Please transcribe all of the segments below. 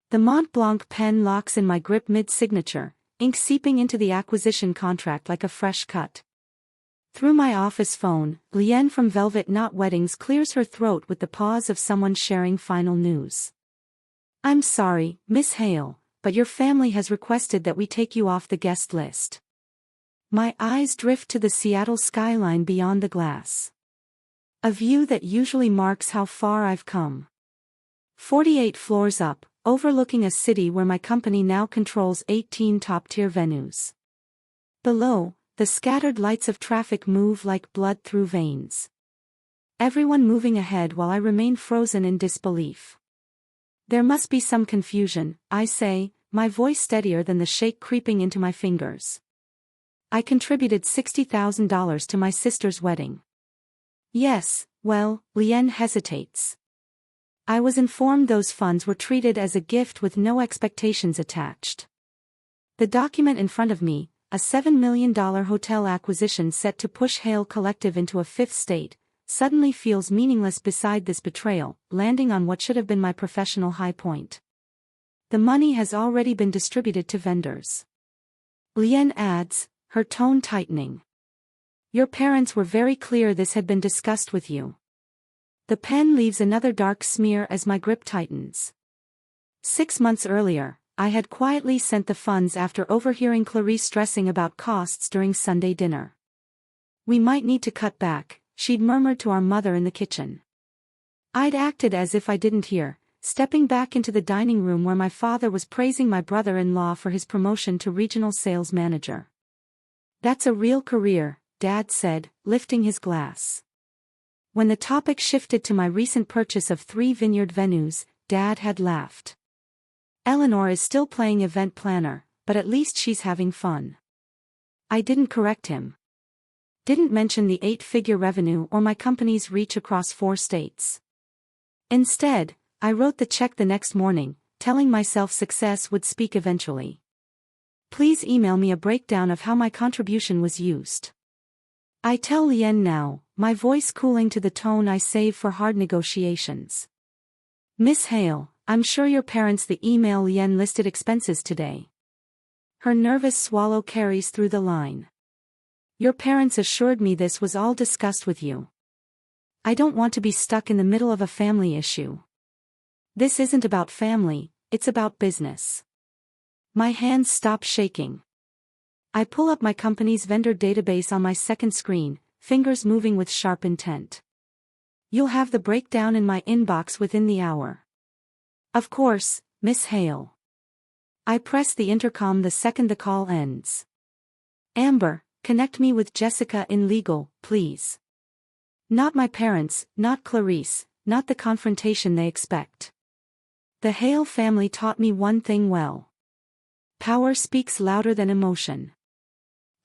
The Mont Blanc pen locks in my grip mid-signature, ink seeping into the acquisition contract like a fresh cut. Through my office phone, Liane from Velvet Knot Weddings clears her throat with the pause of someone sharing final news. "I'm sorry, Miss Hale, but your family has requested that we take you off the guest list." My eyes drift to the Seattle skyline beyond the glass. A view that usually marks how far I've come. 48 floors up, overlooking a city where my company now controls 18 top-tier venues. Below, the scattered lights of traffic move like blood through veins. Everyone moving ahead while I remain frozen in disbelief. "There must be some confusion," I say, my voice steadier than the shake creeping into my fingers. "I contributed $60,000 to my sister's wedding." "Yes, well," Liane hesitates. "I was informed those funds were treated as a gift with no expectations attached." The document in front of me, a $7 million hotel acquisition set to push Hale Collective into a fifth state, suddenly feels meaningless beside this betrayal, landing on what should have been my professional high point. "The money has already been distributed to vendors," Liane adds, her tone tightening. "Your parents were very clear this had been discussed with you." The pen leaves another dark smear as my grip tightens. 6 months earlier, I had quietly sent the funds after overhearing Clarice stressing about costs during Sunday dinner. "We might need to cut back," she'd murmured to our mother in the kitchen. I'd acted as if I didn't hear, stepping back into the dining room where my father was praising my brother-in-law for his promotion to regional sales manager. "That's a real career," Dad said, lifting his glass. When the topic shifted to my recent purchase of 3 vineyard venues, Dad had laughed. "Eleanor is still playing event planner, but at least she's having fun." I didn't correct him. Didn't mention the 8-figure revenue or my company's reach across 4 states. Instead, I wrote the check the next morning, telling myself success would speak eventually. "Please email me a breakdown of how my contribution was used." I tell Liane now, my voice cooling to the tone I save for hard negotiations. "Miss Hale, I'm sure your parents." The email Liane listed expenses today. Her nervous swallow carries through the line. "Your parents assured me this was all discussed with you." I don't want to be stuck in the middle of a family issue. This isn't about family, it's about business. My hands stop shaking. I pull up my company's vendor database on my second screen, fingers moving with sharp intent. "You'll have the breakdown in my inbox within the hour." "Of course, Miss Hale." I press the intercom the second the call ends. "Amber, connect me with Jessica in legal, please." Not my parents, not Clarice, not the confrontation they expect. The Hale family taught me one thing well. Power speaks louder than emotion.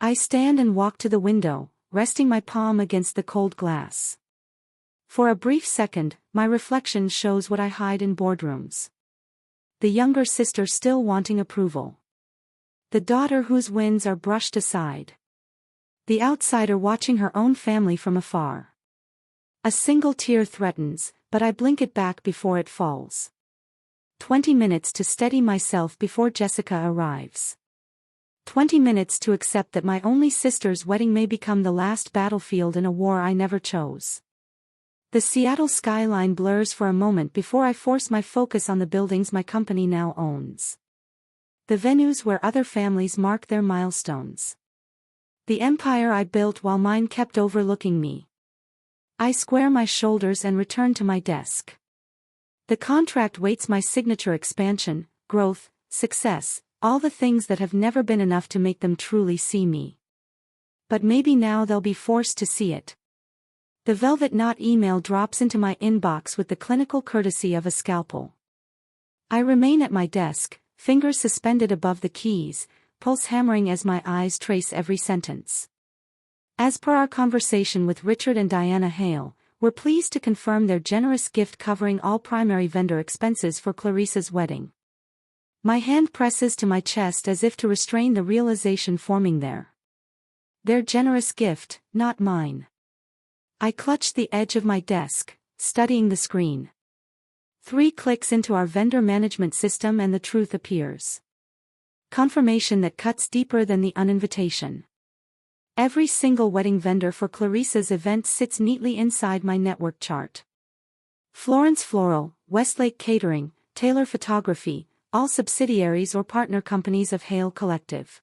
I stand and walk to the window, resting my palm against the cold glass. For a brief second, my reflection shows what I hide in boardrooms. The younger sister still wanting approval. The daughter whose wins are brushed aside. The outsider watching her own family from afar. A single tear threatens, but I blink it back before it falls. 20 minutes to steady myself before Jessica arrives. 20 minutes to accept that my only sister's wedding may become the last battlefield in a war I never chose. The Seattle skyline blurs for a moment before I force my focus on the buildings my company now owns. The venues where other families mark their milestones. The empire I built while mine kept overlooking me. I square my shoulders and return to my desk. The contract waits my signature: expansion, growth, success, all the things that have never been enough to make them truly see me. But maybe now they'll be forced to see it. The Velvet Knot email drops into my inbox with the clinical courtesy of a scalpel. I remain at my desk, fingers suspended above the keys, pulse hammering as my eyes trace every sentence. As per our conversation with Richard and Diana Hale, we're pleased to confirm their generous gift covering all primary vendor expenses for Clarice's wedding. My hand presses to my chest as if to restrain the realization forming there. Their generous gift, not mine. I clutch the edge of my desk, studying the screen. 3 clicks into our vendor management system and the truth appears. Confirmation that cuts deeper than the uninvitation. Every single wedding vendor for Clarissa's event sits neatly inside my network chart. Florence Floral, Westlake Catering, Taylor Photography, all subsidiaries or partner companies of Hale Collective.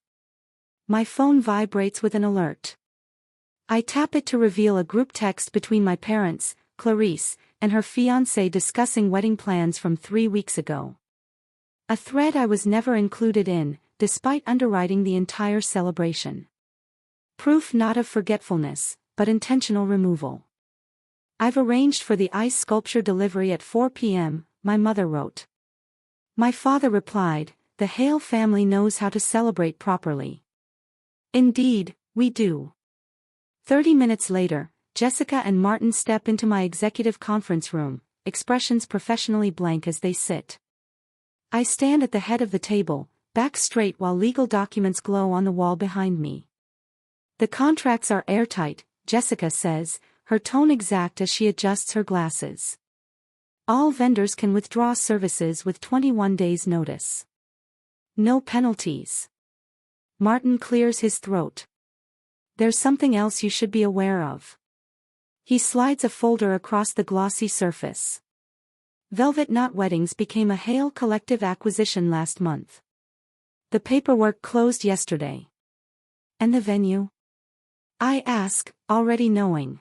My phone vibrates with an alert. I tap it to reveal a group text between my parents, Clarisse, and her fiancé discussing wedding plans from 3 weeks ago. A thread I was never included in, despite underwriting the entire celebration. Proof not of forgetfulness, but intentional removal. I've arranged for the ice sculpture delivery at 4 p.m., my mother wrote. My father replied, the Hale family knows how to celebrate properly. Indeed, we do. 30 minutes later, Jessica and Martin step into my executive conference room, expressions professionally blank as they sit. I stand at the head of the table, back straight while legal documents glow on the wall behind me. The contracts are airtight, Jessica says, her tone exact as she adjusts her glasses. All vendors can withdraw services with 21 days' notice. No penalties. Martin clears his throat. There's something else you should be aware of. He slides a folder across the glossy surface. Velvet Knot Weddings became a Hale Collective acquisition last month. The paperwork closed yesterday. And the venue? I ask, already knowing.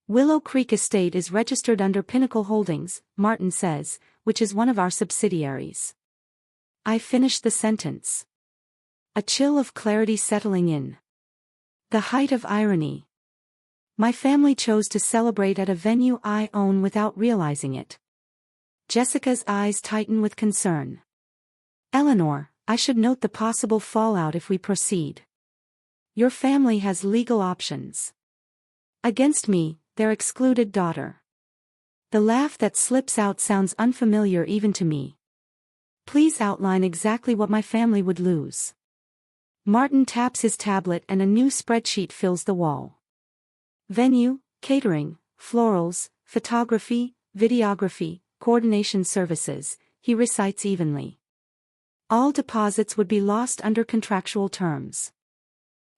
Willow Creek Estate is registered under Pinnacle Holdings, Martin says, which is one of our subsidiaries. I finish the sentence. A chill of clarity settling in. The height of irony. My family chose to celebrate at a venue I own without realizing it. Jessica's eyes tighten with concern. Eleanor, I should note the possible fallout if we proceed. Your family has legal options. Against me, their excluded daughter. The laugh that slips out sounds unfamiliar even to me. Please outline exactly what my family would lose. Martin taps his tablet and a new spreadsheet fills the wall. Venue, catering, florals, photography, videography, coordination services, he recites evenly. All deposits would be lost under contractual terms.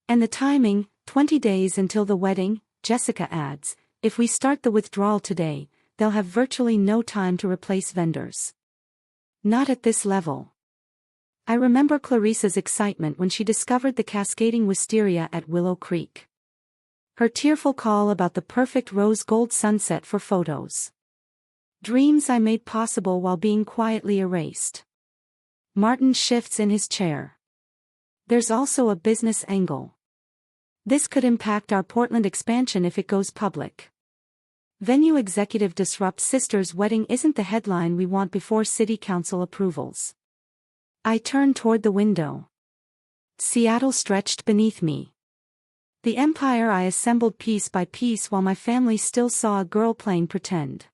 And the timing, 20 days until the wedding, Jessica adds, if we start the withdrawal today, they'll have virtually no time to replace vendors. Not at this level. I remember Clarissa's excitement when she discovered the cascading wisteria at Willow Creek. Her tearful call about the perfect rose gold sunset for photos. Dreams I made possible while being quietly erased. Martin shifts in his chair. There's also a business angle. This could impact our Portland expansion if it goes public. Venue executive disrupts sister's wedding isn't the headline we want before city council approvals. I turn toward the window. Seattle stretched beneath me. The empire I assembled piece by piece while my family still saw a girl playing pretend.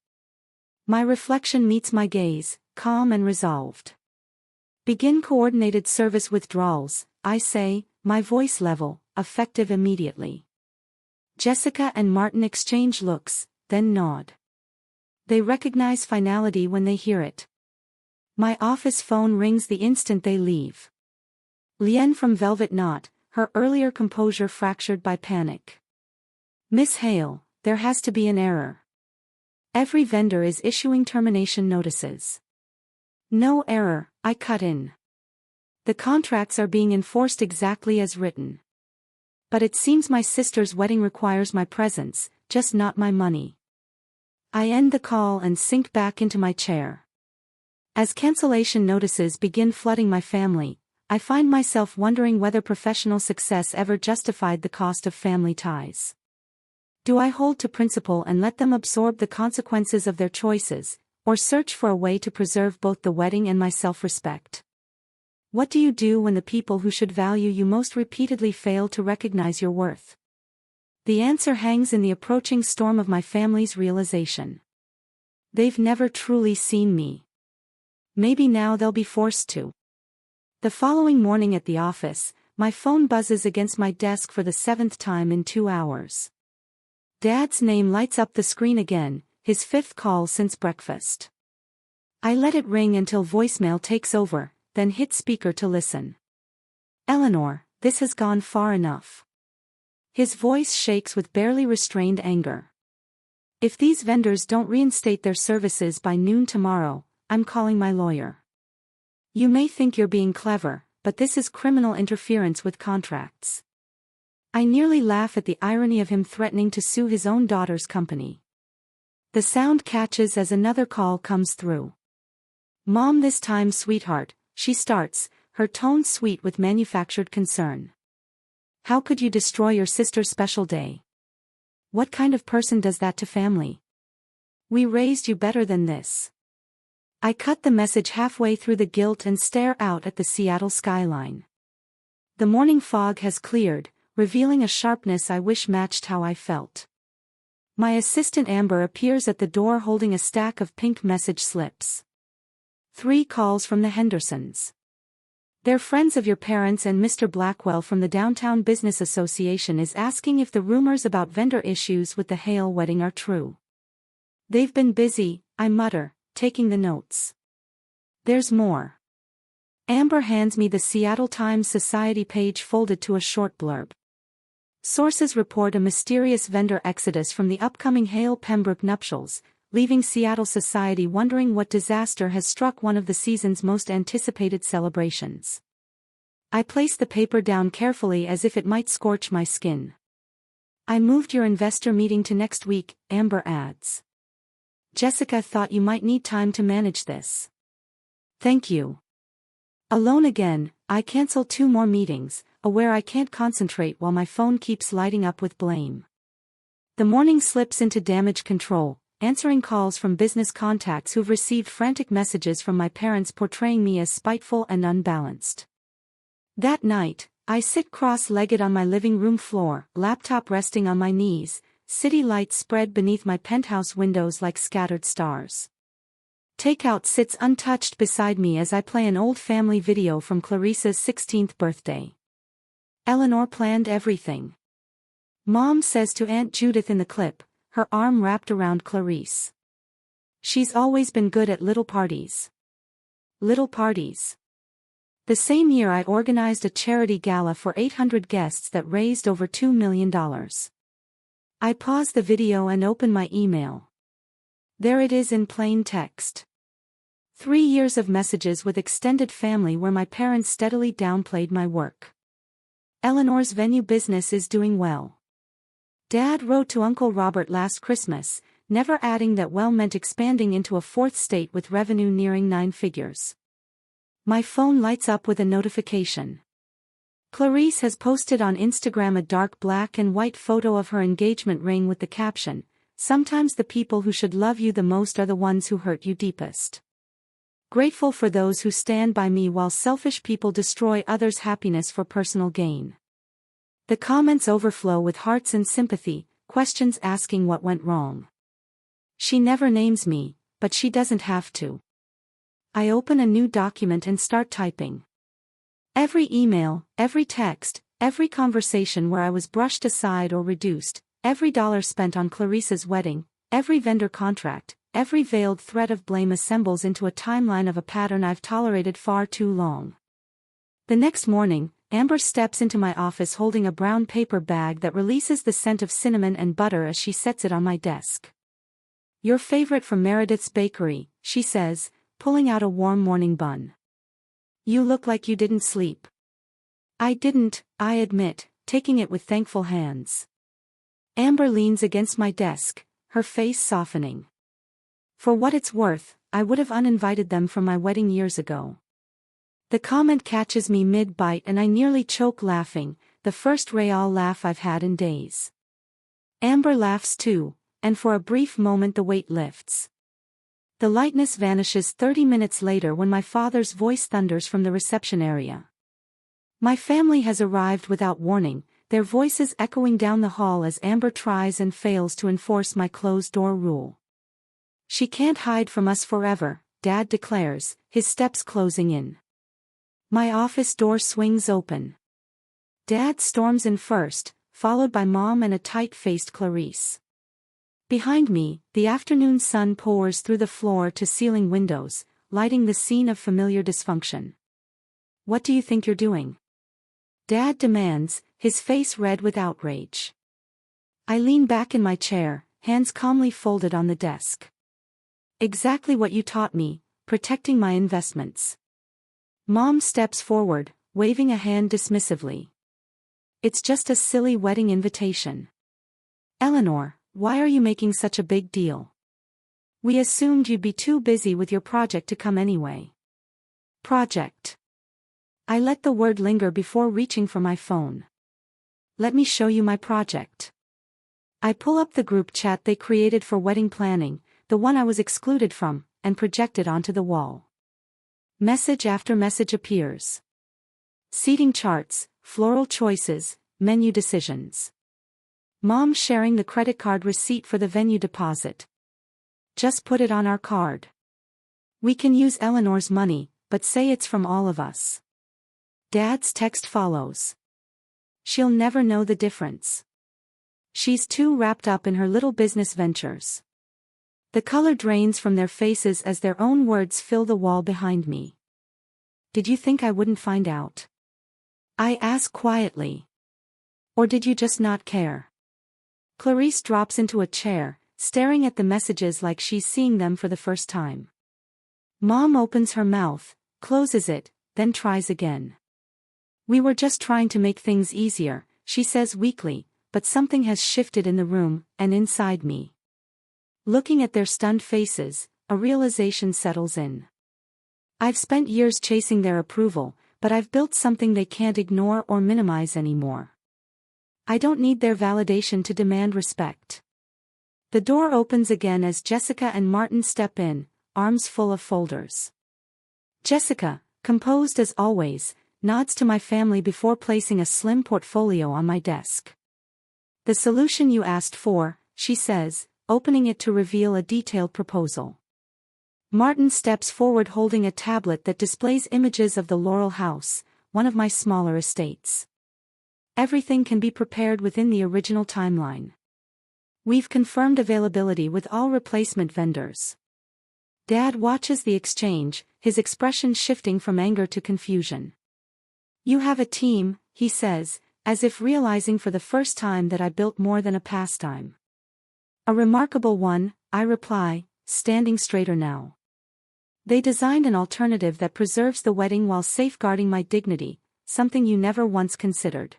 My reflection meets my gaze, calm and resolved. Begin coordinated service withdrawals, I say, my voice level, effective immediately. Jessica and Martin exchange looks, then nod. They recognize finality when they hear it. My office phone rings the instant they leave. Liane from Velvet Knot, her earlier composure fractured by panic. Miss Hale, there has to be an error. Every vendor is issuing termination notices. No error, I cut in. The contracts are being enforced exactly as written. But it seems my sister's wedding requires my presence, just not my money. I end the call and sink back into my chair. As cancellation notices begin flooding my family, I find myself wondering whether professional success ever justified the cost of family ties. Do I hold to principle and let them absorb the consequences of their choices, or search for a way to preserve both the wedding and my self-respect? What do you do when the people who should value you most repeatedly fail to recognize your worth? The answer hangs in the approaching storm of my family's realization. They've never truly seen me. Maybe now they'll be forced to. The following morning at the office, my phone buzzes against my desk for the 7th time in 2 hours. Dad's name lights up the screen again, his 5th call since breakfast. I let it ring until voicemail takes over, then hit speaker to listen. Eleanor, this has gone far enough. His voice shakes with barely restrained anger. If these vendors don't reinstate their services by noon tomorrow, I'm calling my lawyer. You may think you're being clever, but this is criminal interference with contracts. I nearly laugh at the irony of him threatening to sue his own daughter's company. The sound catches as another call comes through. Mom, this time sweetheart, she starts, her tone sweet with manufactured concern. How could you destroy your sister's special day? What kind of person does that to family? We raised you better than this. I cut the message halfway through the guilt and stare out at the Seattle skyline. The morning fog has cleared, revealing a sharpness I wish matched how I felt. My assistant Amber appears at the door holding a stack of pink message slips. 3 calls from the Hendersons. They're friends of your parents, and Mr. Blackwell from the Downtown Business Association is asking if the rumors about vendor issues with the Hale wedding are true. They've been busy, I mutter, taking the notes. There's more. Amber hands me the Seattle Times Society page folded to a short blurb. Sources report a mysterious vendor exodus from the upcoming Hale-Pembroke nuptials, leaving Seattle society wondering what disaster has struck one of the season's most anticipated celebrations. I place the paper down carefully as if it might scorch my skin. I moved your investor meeting to next week, Amber adds. Jessica thought you might need time to manage this. Thank you. Alone again, I cancel 2 more meetings, aware I can't concentrate while my phone keeps lighting up with blame. The morning slips into damage control, answering calls from business contacts who've received frantic messages from my parents portraying me as spiteful and unbalanced. That night, I sit cross-legged on my living room floor, laptop resting on my knees, city lights spread beneath my penthouse windows like scattered stars. Takeout sits untouched beside me as I play an old family video from Clarissa's 16th birthday. Eleanor planned everything. Mom says to Aunt Judith in the clip, her arm wrapped around Clarice. She's always been good at little parties. Little parties. The same year I organized a charity gala for 800 guests that raised over $2 million. I pause the video and open my email. There it is in plain text. 3 years of messages with extended family where my parents steadily downplayed my work. Eleanor's venue business is doing well. Dad wrote to Uncle Robert last Christmas, never adding that well meant expanding into a 4th state with revenue nearing 9 figures. My phone lights up with a notification. Clarice has posted on Instagram a dark black and white photo of her engagement ring with the caption, "Sometimes the people who should love you the most are the ones who hurt you deepest. Grateful for those who stand by me while selfish people destroy others' happiness for personal gain." The comments overflow with hearts and sympathy, questions asking what went wrong. She never names me, but she doesn't have to. I open a new document and start typing. Every email, every text, every conversation where I was brushed aside or reduced, every dollar spent on Clarissa's wedding, every vendor contract, every veiled thread of blame assembles into a timeline of a pattern I've tolerated far too long. The next morning, Amber steps into my office holding a brown paper bag that releases the scent of cinnamon and butter as she sets it on my desk. "Your favorite from Meredith's Bakery," she says, pulling out a warm morning bun. "You look like you didn't sleep." "I didn't," I admit, taking it with thankful hands. Amber leans against my desk, her face softening. "For what it's worth, I would have uninvited them from my wedding years ago." The comment catches me mid-bite and I nearly choke laughing, the first Real laugh I've had in days. Amber laughs too, and for a brief moment the weight lifts. The lightness vanishes 30 minutes later when my father's voice thunders from the reception area. My family has arrived without warning, their voices echoing down the hall as Amber tries and fails to enforce my closed-door rule. "She can't hide from us forever," Dad declares, his steps closing in. My office door swings open. Dad storms in first, followed by Mom and a tight-faced Clarice. Behind me, the afternoon sun pours through the floor-to-ceiling windows, lighting the scene of familiar dysfunction. "What do you think you're doing?" Dad demands, his face red with outrage. I lean back in my chair, hands calmly folded on the desk. "Exactly what you taught me, protecting my investments." Mom steps forward, waving a hand dismissively. "It's just a silly wedding invitation." "Eleanor, why are you making such a big deal? We assumed you'd be too busy with your project to come anyway." "Project?" I let the word linger before reaching for my phone. "Let me show you my project." I pull up the group chat they created for wedding planning, the one I was excluded from, and project it onto the wall. Message after message appears. Seating charts, floral choices, menu decisions. Mom sharing the credit card receipt for the venue deposit. "Just put it on our card. We can use Eleanor's money, but say it's from all of us." Dad's text follows. "She'll never know the difference. She's too wrapped up in her little business ventures." The color drains from their faces as their own words fill the wall behind me. "Did you think I wouldn't find out?" I ask quietly. "Or did you just not care?" Clarice drops into a chair, staring at the messages like she's seeing them for the first time. Mom opens her mouth, closes it, then tries again. "We were just trying to make things easier," she says weakly, but something has shifted in the room, and inside me. Looking at their stunned faces, a realization settles in. I've spent years chasing their approval, but I've built something they can't ignore or minimize anymore. I don't need their validation to demand respect. The door opens again as Jessica and Martin step in, arms full of folders. Jessica, composed as always, nods to my family before placing a slim portfolio on my desk. "The solution you asked for," she says, opening it to reveal a detailed proposal. Martin steps forward holding a tablet that displays images of the Laurel House, one of my smaller estates. "Everything can be prepared within the original timeline. We've confirmed availability with all replacement vendors." Dad watches the exchange, his expression shifting from anger to confusion. "You have a team," he says, as if realizing for the first time that I built more than a pastime. "A remarkable one," I reply, standing straighter now. "They designed an alternative that preserves the wedding while safeguarding my dignity, something you never once considered.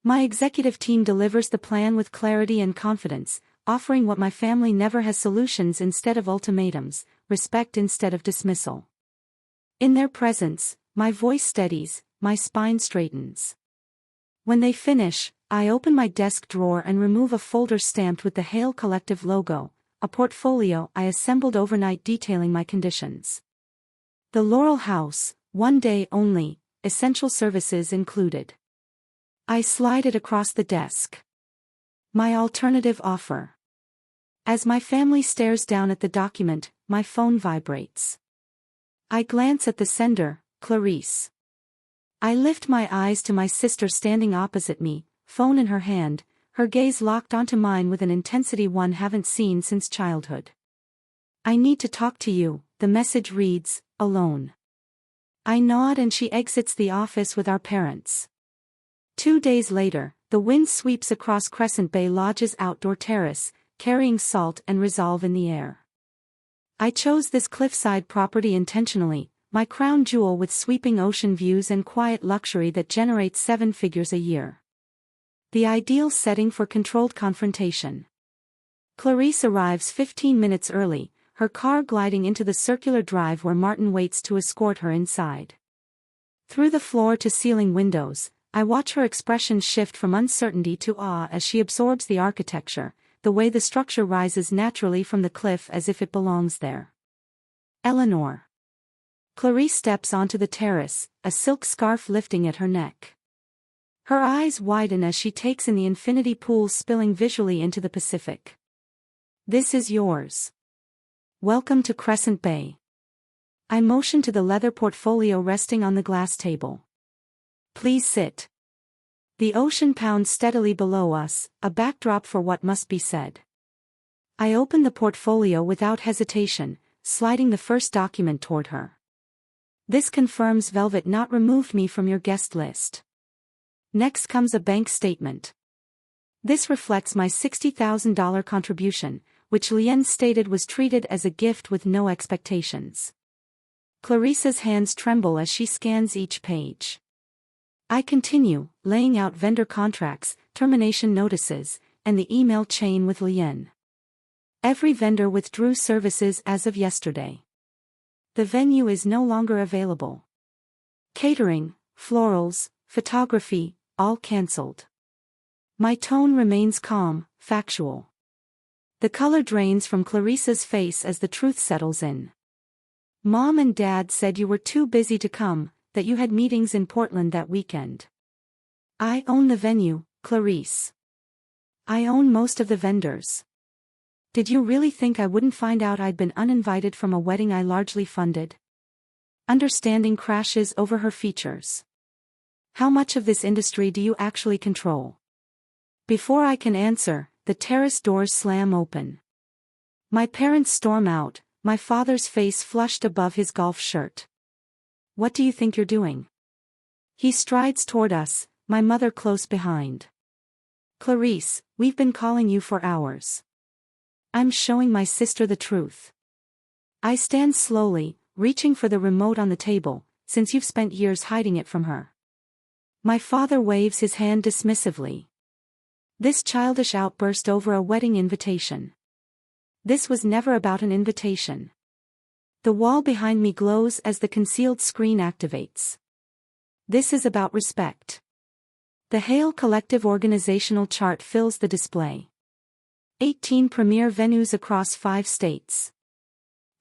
My executive team delivers the plan with clarity and confidence, offering what my family never has: solutions instead of ultimatums, respect instead of dismissal." In their presence, my voice steadies, my spine straightens. When they finish, I open my desk drawer and remove a folder stamped with the Hale Collective logo, a portfolio I assembled overnight detailing my conditions. The Laurel House, 1 day only, essential services included. I slide it across the desk. My alternative offer. As my family stares down at the document, my phone vibrates. I glance at the sender, Clarice. I lift my eyes to my sister standing opposite me, phone in her hand, her gaze locked onto mine with an intensity one haven't seen since childhood. "I need to talk to you," the message reads, alone. I nod and she exits the office with our parents. 2 days later, the wind sweeps across Crescent Bay Lodge's outdoor terrace, carrying salt and resolve in the air. I chose this cliffside property intentionally, my crown jewel with sweeping ocean views and quiet luxury that generates 7 figures a year. The ideal setting for controlled confrontation. Clarice arrives 15 minutes early, her car gliding into the circular drive where Martin waits to escort her inside. Through the floor-to-ceiling windows, I watch her expression shift from uncertainty to awe as she absorbs the architecture, the way the structure rises naturally from the cliff as if it belongs there. "Eleanor." Clarice steps onto the terrace, a silk scarf lifting at her neck. Her eyes widen as she takes in the infinity pools spilling visually into the Pacific. "This is yours. Welcome to Crescent Bay." I motion to the leather portfolio resting on the glass table. "Please sit." The ocean pounds steadily below us, a backdrop for what must be said. I open the portfolio without hesitation, sliding the first document toward her. This confirms Velvet not removed me from your guest list. Next comes a bank statement. This reflects my $60,000 contribution, which Lien stated was treated as a gift with no expectations. Clarissa's hands tremble as she scans each page. I continue, laying out vendor contracts, termination notices, and the email chain with Lien. Every vendor withdrew services as of yesterday. The venue is no longer available. Catering, florals, photography, all cancelled. My tone remains calm, factual. The color drains from Clarissa's face as the truth settles in. Mom and Dad said you were too busy to come, that you had meetings in Portland that weekend. I own the venue, Clarice. I own most of the vendors. Did you really think I wouldn't find out I'd been uninvited from a wedding I largely funded? Understanding crashes over her features. How much of this industry do you actually control? Before I can answer, the terrace doors slam open. My parents storm out, my father's face flushed above his golf shirt. What do you think you're doing? He strides toward us, my mother close behind. Clarice, we've been calling you for hours. I'm showing my sister the truth. I stand slowly, reaching for the remote on the table, since you've spent years hiding it from her. My father waves his hand dismissively. This childish outburst over a wedding invitation. This was never about an invitation. The wall behind me glows as the concealed screen activates. This is about respect. The Hale Collective organizational chart fills the display. 18 premier venues across 5 states.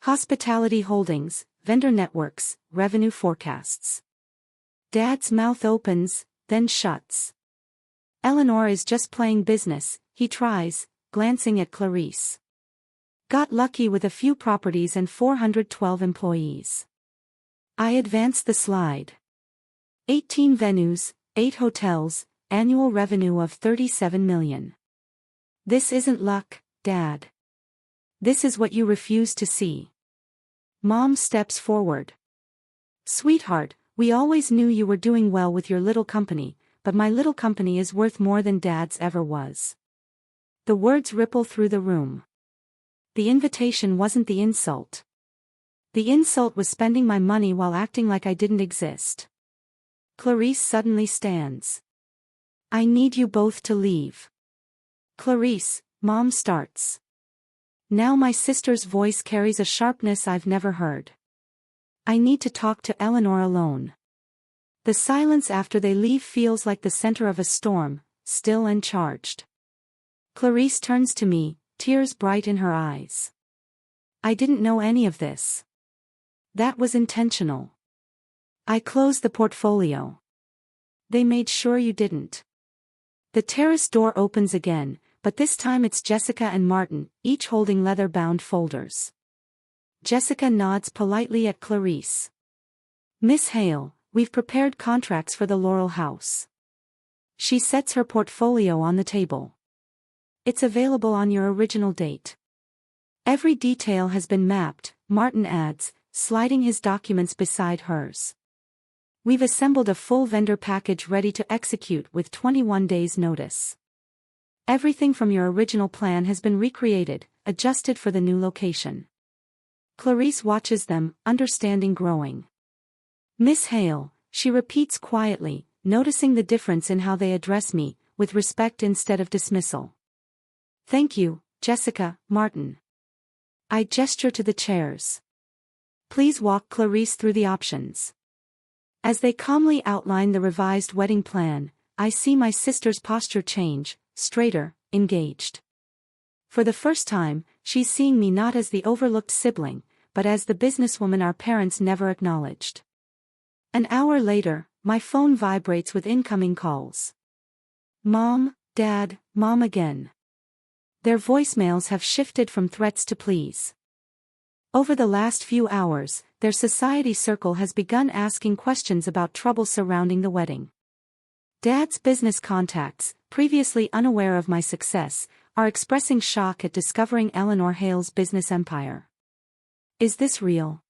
Hospitality holdings, vendor networks, revenue forecasts. Dad's mouth opens, then shuts. Eleanor is just playing business, he tries, glancing at Clarice. Got lucky with a few properties and 412 employees. I advance the slide. 18 venues, 8 hotels, annual revenue of $37 million. This isn't luck, Dad. This is what you refuse to see. Mom steps forward. Sweetheart, we always knew you were doing well with your little company, but my little company is worth more than Dad's ever was. The words ripple through the room. The invitation wasn't the insult. The insult was spending my money while acting like I didn't exist. Clarice suddenly stands. I need you both to leave. Clarice, Mom starts. Now my sister's voice carries a sharpness I've never heard. I need to talk to Eleanor alone. The silence after they leave feels like the center of a storm, still and charged. Clarice turns to me, tears bright in her eyes. I didn't know any of this. That was intentional. I closed the portfolio. They made sure you didn't. The terrace door opens again, but this time it's Jessica and Martin, each holding leather-bound folders. Jessica nods politely at Clarice. Miss Hale, we've prepared contracts for the Laurel House. She sets her portfolio on the table. It's available on your original date. Every detail has been mapped, Martin adds, sliding his documents beside hers. We've assembled a full vendor package ready to execute with 21 days' notice. Everything from your original plan has been recreated, adjusted for the new location. Clarice watches them, understanding growing. Miss Hale, she repeats quietly, noticing the difference in how they address me, with respect instead of dismissal. Thank you, Jessica, Martin. I gesture to the chairs. Please walk Clarice through the options. As they calmly outline the revised wedding plan, I see my sister's posture change, straighter, engaged. For the first time, she's seeing me not as the overlooked sibling, but as the businesswoman our parents never acknowledged. An hour later, my phone vibrates with incoming calls. Mom, Dad, Mom again. Their voicemails have shifted from threats to pleas. Over the last few hours, their society circle has begun asking questions about trouble surrounding the wedding. Dad's business contacts, previously unaware of my success, are expressing shock at discovering Eleanor Hale's business empire. Is this real?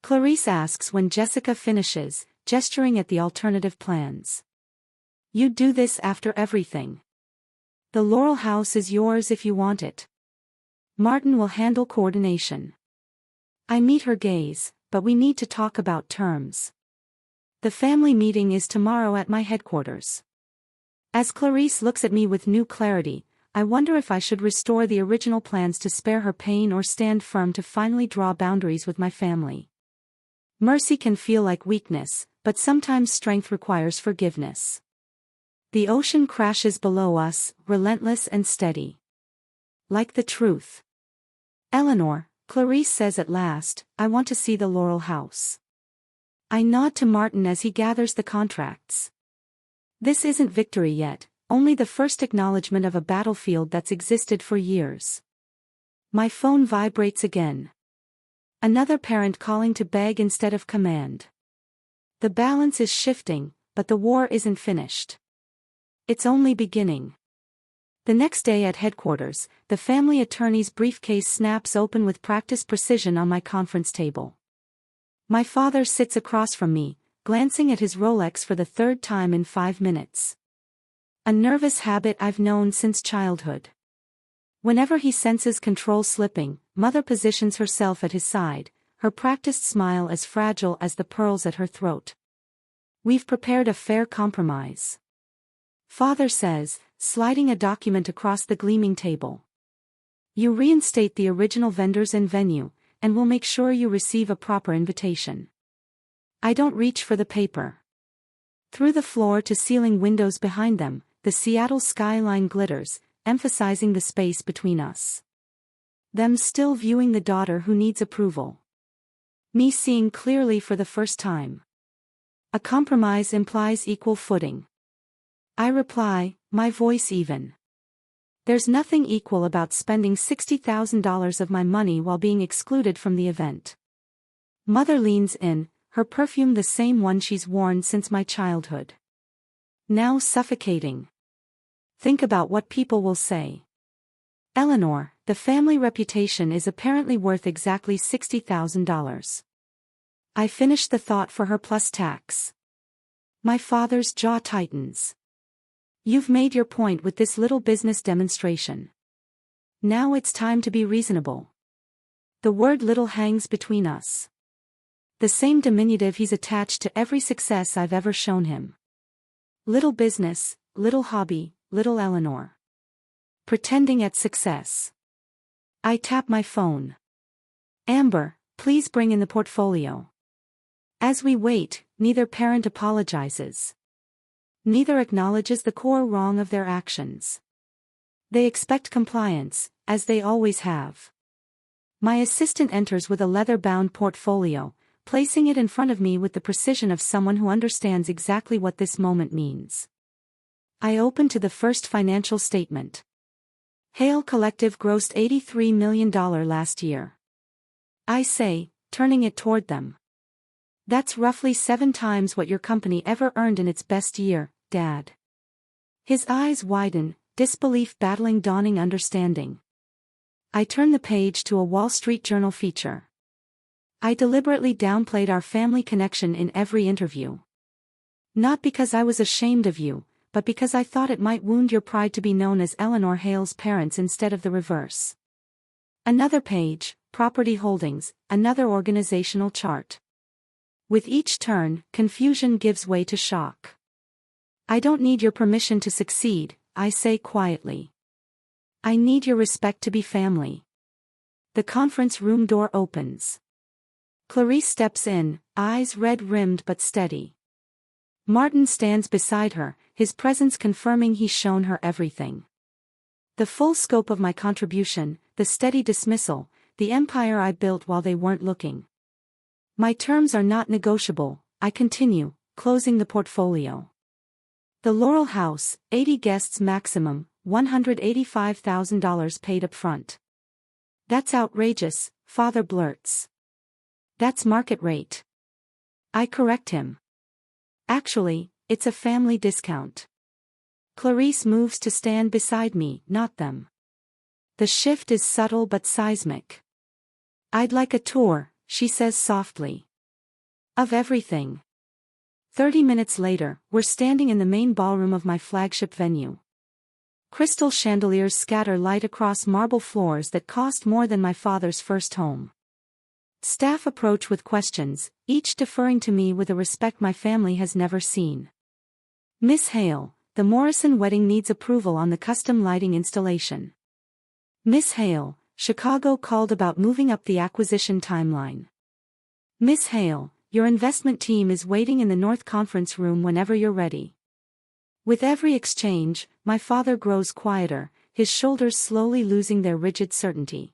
Clarice asks when Jessica finishes, gesturing at the alternative plans. You'd do this after everything. The Laurel house is yours if you want it. Martin will handle coordination. I meet her gaze, but we need to talk about terms. The family meeting is tomorrow at my headquarters. As Clarice looks at me with new clarity, I wonder if I should restore the original plans to spare her pain or stand firm to finally draw boundaries with my family. Mercy can feel like weakness, but sometimes strength requires forgiveness. The ocean crashes below us, relentless and steady. Like the truth. Eleanor, Clarice says at last, I want to see the Laurel house. I nod to Martin as he gathers the contracts. This isn't victory yet, only the first acknowledgement of a battlefield that's existed for years. My phone vibrates again. Another parent calling to beg instead of command. The balance is shifting, but the war isn't finished. It's only beginning. The next day at headquarters, the family attorney's briefcase snaps open with practiced precision on my conference table. My father sits across from me, glancing at his Rolex for the third time in 5 minutes. A nervous habit I've known since childhood. Whenever he senses control slipping, Mother positions herself at his side, her practiced smile as fragile as the pearls at her throat. We've prepared a fair compromise. Father says, sliding a document across the gleaming table. You reinstate the original vendors and venue, and we'll make sure you receive a proper invitation. I don't reach for the paper. Through the floor-to-ceiling windows behind them, the Seattle skyline glitters, emphasizing the space between us. Them still viewing the daughter who needs approval. Me seeing clearly for the first time. A compromise implies equal footing. I reply, my voice even. There's nothing equal about spending $60,000 of my money while being excluded from the event. Mother leans in, her perfume the same one she's worn since my childhood. Now suffocating. Think about what people will say. Eleanor, the family reputation is apparently worth exactly $60,000. I finish the thought for her plus tax. My father's jaw tightens. You've made your point with this little business demonstration. Now it's time to be reasonable. The word little hangs between us. The same diminutive he's attached to every success I've ever shown him. Little business, little hobby, little Eleanor. Pretending at success. I tap my phone. Amber, please bring in the portfolio. As we wait, neither parent apologizes. Neither acknowledges the core wrong of their actions. They expect compliance, as they always have. My assistant enters with a leather-bound portfolio, placing it in front of me with the precision of someone who understands exactly what this moment means. I open to the first financial statement. Hale Collective grossed $83 million last year. I say, turning it toward them. That's roughly 7 times what your company ever earned in its best year, Dad. His eyes widen, disbelief battling dawning understanding. I turn the page to a Wall Street Journal feature. I deliberately downplayed our family connection in every interview. Not because I was ashamed of you, but because I thought it might wound your pride to be known as Eleanor Hale's parents instead of the reverse. Another page, property holdings, another organizational chart. With each turn, confusion gives way to shock. I don't need your permission to succeed, I say quietly. I need your respect to be family. The conference room door opens. Clarice steps in, eyes red-rimmed but steady. Martin stands beside her, his presence confirming he's shown her everything. The full scope of my contribution, the steady dismissal, the empire I built while they weren't looking. My terms are not negotiable, I continue, closing the portfolio. The Laurel House, 80 guests maximum, $185,000 paid up front. That's outrageous, Father blurts. That's market rate. I correct him. Actually, it's a family discount. Clarice moves to stand beside me, not them. The shift is subtle but seismic. I'd like a tour, she says softly. Of everything. 30 minutes later, we're standing in the main ballroom of my flagship venue. Crystal chandeliers scatter light across marble floors that cost more than my father's first home. Staff approach with questions, each deferring to me with a respect my family has never seen. Miss Hale, the Morrison wedding needs approval on the custom lighting installation. Miss Hale, Chicago called about moving up the acquisition timeline. Miss Hale, your investment team is waiting in the North Conference room whenever you're ready. With every exchange, my father grows quieter, his shoulders slowly losing their rigid certainty.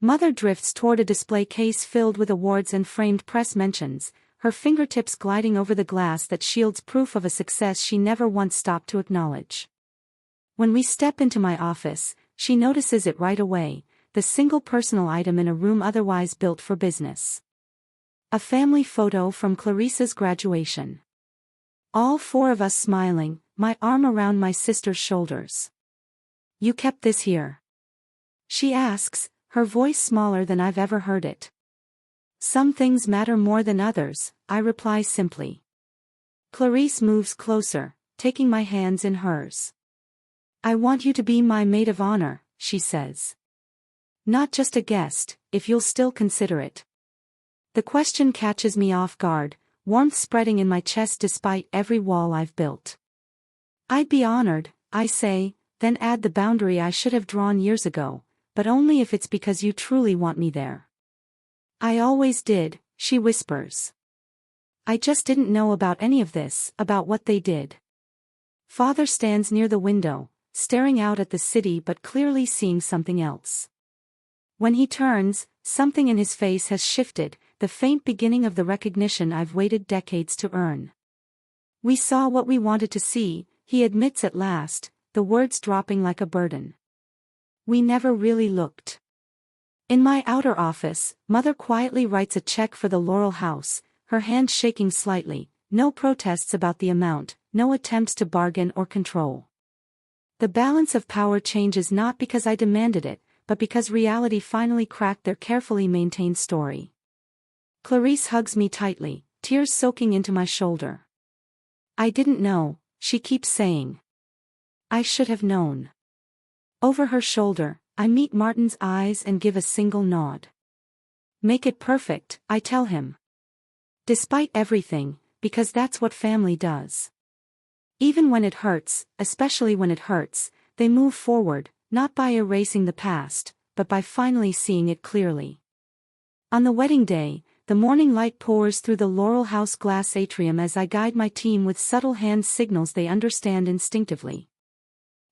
Mother drifts toward a display case filled with awards and framed press mentions, her fingertips gliding over the glass that shields proof of a success she never once stopped to acknowledge. When we step into my office, she notices it right away, the single personal item in a room otherwise built for business. A family photo from Clarissa's graduation. All four of us smiling, my arm around my sister's shoulders. You kept this here? She asks, her voice smaller than I've ever heard it. Some things matter more than others, I reply simply. Clarisse moves closer, taking my hands in hers. I want you to be my maid of honor, she says. Not just a guest, if you'll still consider it. The question catches me off guard, warmth spreading in my chest despite every wall I've built. I'd be honored, I say, then add the boundary I should have drawn years ago, but only if it's because you truly want me there. I always did, she whispers. I just didn't know about any of this, about what they did. Father stands near the window, staring out at the city but clearly seeing something else. When he turns, something in his face has shifted, the faint beginning of the recognition I've waited decades to earn. We saw what we wanted to see, he admits at last, the words dropping like a burden. We never really looked. In my outer office, Mother quietly writes a check for the Laurel House, her hand shaking slightly, no protests about the amount, no attempts to bargain or control. The balance of power changes not because I demanded it, but because reality finally cracked their carefully maintained story. Clarisse hugs me tightly, tears soaking into my shoulder. I didn't know, she keeps saying. I should have known. Over her shoulder, I meet Martin's eyes and give a single nod. Make it perfect, I tell him. Despite everything, because that's what family does. Even when it hurts, especially when it hurts, they move forward, not by erasing the past, but by finally seeing it clearly. On the wedding day, the morning light pours through the Laurel House glass atrium as I guide my team with subtle hand signals they understand instinctively.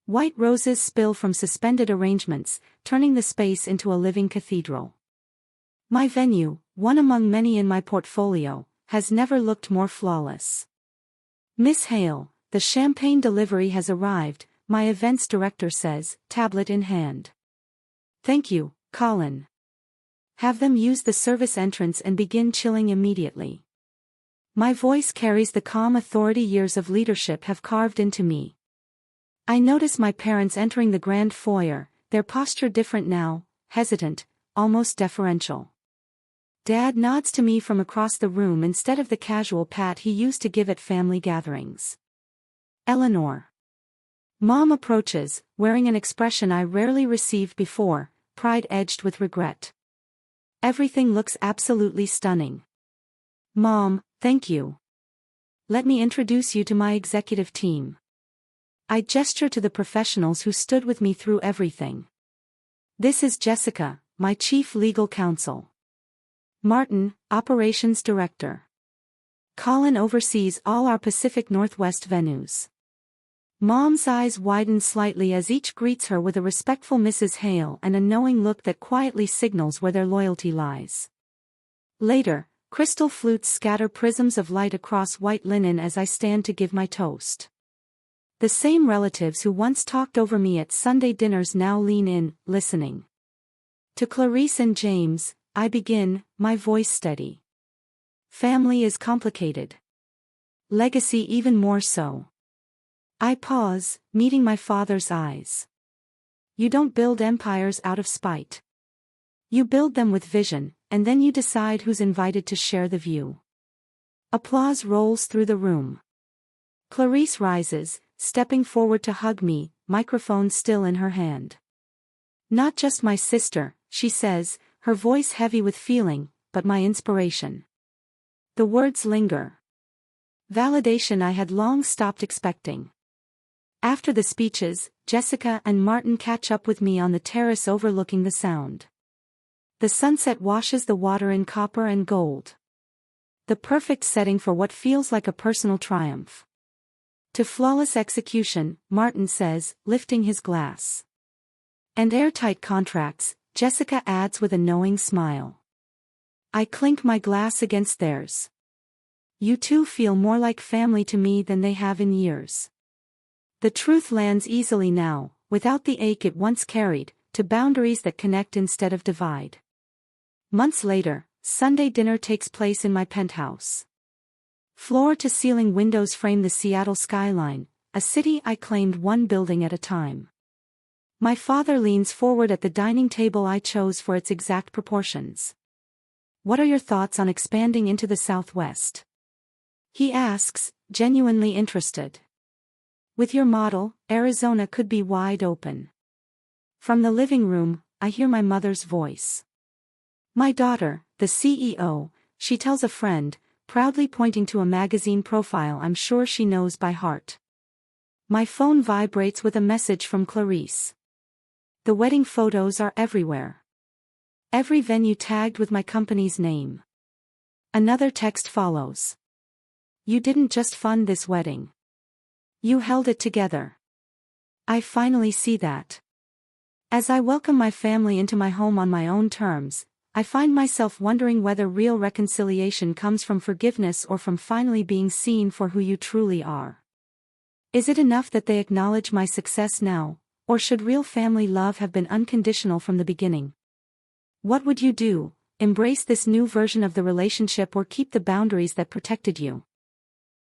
White roses spill from suspended arrangements, turning the space into a living cathedral. My venue, one among many in my portfolio, has never looked more flawless. Miss Hale, the champagne delivery has arrived, my events director says, tablet in hand. Thank you, Colin. Have them use the service entrance and begin chilling immediately. My voice carries the calm authority years of leadership have carved into me. I notice my parents entering the grand foyer, their posture different now, hesitant, almost deferential. Dad nods to me from across the room instead of the casual pat he used to give at family gatherings. Eleanor. Mom approaches, wearing an expression I rarely received before, pride edged with regret. Everything looks absolutely stunning. Mom, thank you. Let me introduce you to my executive team. I gesture to the professionals who stood with me through everything. This is Jessica, my chief legal counsel. Martin, operations director. Colin oversees all our Pacific Northwest venues. Mom's eyes widen slightly as each greets her with a respectful Mrs. Hale and a knowing look that quietly signals where their loyalty lies. Later, crystal flutes scatter prisms of light across white linen as I stand to give my toast. The same relatives who once talked over me at Sunday dinners now lean in, listening. To Clarisse and James, I begin, my voice steady. Family is complicated. Legacy even more so. I pause, meeting my father's eyes. You don't build empires out of spite. You build them with vision, and then you decide who's invited to share the view. Applause rolls through the room. Clarice rises, stepping forward to hug me, microphone still in her hand. Not just my sister, she says, her voice heavy with feeling, but my inspiration. The words linger. Validation I had long stopped expecting. After the speeches, Jessica and Martin catch up with me on the terrace overlooking the Sound. The sunset washes the water in copper and gold. The perfect setting for what feels like a personal triumph. To flawless execution, Martin says, lifting his glass. And airtight contracts, Jessica adds with a knowing smile. I clink my glass against theirs. You two feel more like family to me than they have in years. The truth lands easily now, without the ache it once carried, to boundaries that connect instead of divide. Months later, Sunday dinner takes place in my penthouse. Floor-to-ceiling windows frame the Seattle skyline, a city I claimed one building at a time. My father leans forward at the dining table I chose for its exact proportions. What are your thoughts on expanding into the Southwest? He asks, genuinely interested. With your model, Arizona could be wide open. From the living room, I hear my mother's voice. My daughter, the CEO, she tells a friend, proudly pointing to a magazine profile I'm sure she knows by heart. My phone vibrates with a message from Clarice. The wedding photos are everywhere. Every venue tagged with my company's name. Another text follows. You didn't just fund this wedding. You held it together. I finally see that. As I welcome my family into my home on my own terms, I find myself wondering whether real reconciliation comes from forgiveness or from finally being seen for who you truly are. Is it enough that they acknowledge my success now, or should real family love have been unconditional from the beginning? What would you do, embrace this new version of the relationship or keep the boundaries that protected you?